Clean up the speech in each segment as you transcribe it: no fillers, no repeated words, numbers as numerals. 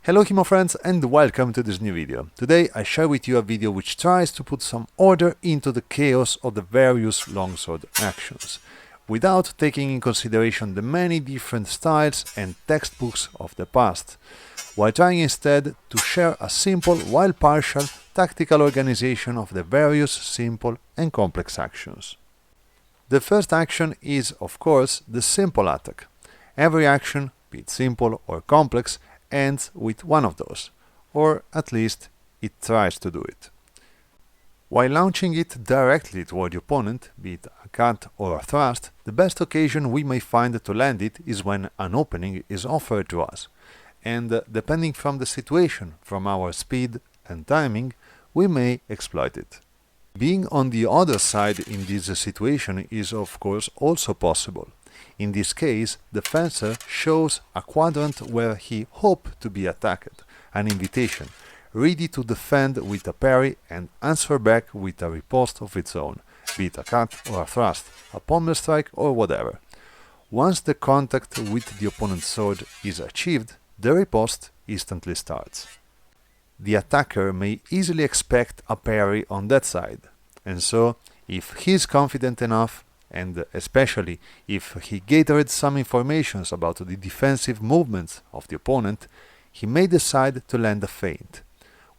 Hello HEMA friends and welcome to this new video. Today I share with you a video which tries to put some order into the chaos of the various longsword actions, without taking in consideration the many different styles and textbooks of the past, while trying instead to share a simple while partial tactical organization of the various simple and complex actions. The first action is, of course, the simple attack. Every action, be it simple or complex, ends with one of those, or at least it tries to do it. While launching it directly toward the opponent, be it a cut or a thrust, the best occasion we may find to land it is when an opening is offered to us, and depending from the situation, from our speed and timing, we may exploit it. Being on the other side in this situation is of course also possible. In this case, the fencer shows a quadrant where he hopes to be attacked, an invitation, ready to defend with a parry and answer back with a riposte of its own, be it a cut or a thrust, a pommel strike or whatever. Once the contact with the opponent's sword is achieved, the riposte instantly starts. The attacker may easily expect a parry on that side, and so, if he is confident enough, and especially if he gathered some information about the defensive movements of the opponent, he may decide to land a feint,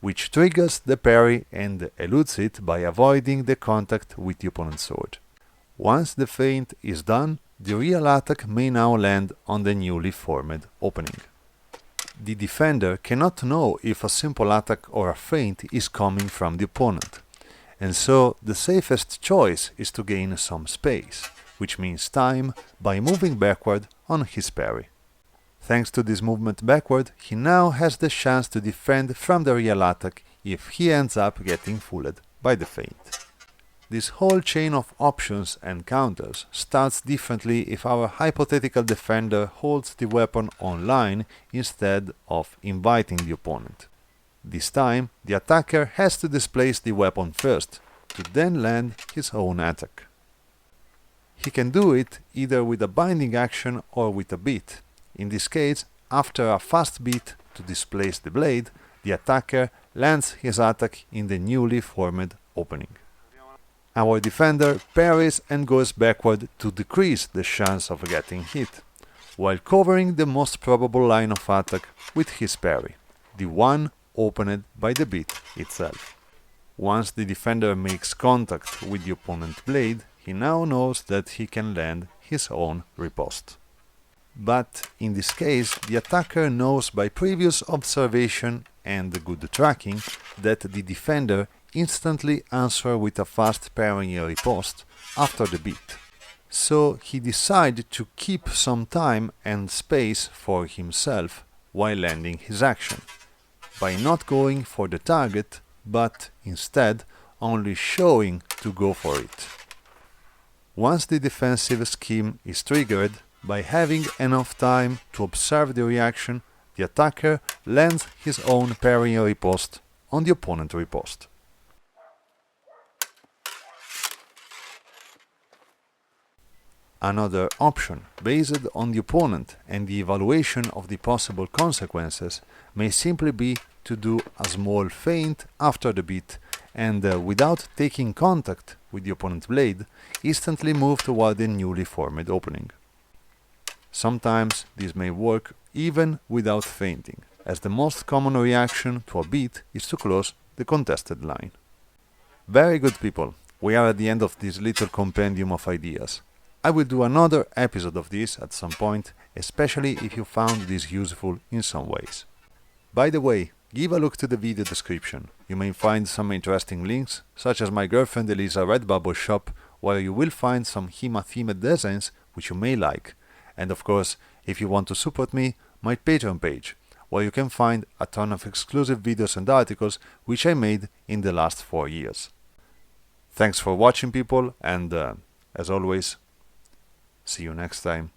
which triggers the parry and eludes it by avoiding the contact with the opponent's sword. Once the feint is done, the real attack may now land on the newly formed opening. The defender cannot know if a simple attack or a feint is coming from the opponent, and so the safest choice is to gain some space, which means time, by moving backward on his parry. Thanks to this movement backward, he now has the chance to defend from the real attack if he ends up getting fooled by the feint. This whole chain of options and counters starts differently if our hypothetical defender holds the weapon online instead of inviting the opponent. This time, the attacker has to displace the weapon first, to then land his own attack. He can do it either with a binding action or with a beat. In this case, after a fast beat to displace the blade, the attacker lands his attack in the newly formed opening. Our defender parries and goes backward to decrease the chance of getting hit, while covering the most probable line of attack with his parry, the one opened by the beat itself. Once the defender makes contact with the opponent's blade, he now knows that he can land his own riposte. But in this case, the attacker knows by previous observation and good tracking that the defender instantly answers with a fast parrying riposte after the beat. So he decides to keep some time and space for himself while landing his action, by not going for the target, but instead only showing to go for it. Once the defensive scheme is triggered, by having enough time to observe the reaction, the attacker lands his own parrying riposte on the opponent's riposte. Another option, based on the opponent and the evaluation of the possible consequences, may simply be to do a small feint after the beat and, without taking contact with the opponent's blade, instantly move toward the newly formed opening. Sometimes this may work even without feinting, as the most common reaction to a beat is to close the contested line. Very good people, we are at the end of this little compendium of ideas. I will do another episode of this at some point, especially if you found this useful in some ways. By the way, give a look to the video description. You may find some interesting links, such as my girlfriend Elisa Redbubble shop, where you will find some HEMA themed designs which you may like. And of course, if you want to support me, my Patreon page, where you can find a ton of exclusive videos and articles which I made in the last 4 years. Thanks for watching people, and as always, see you next time.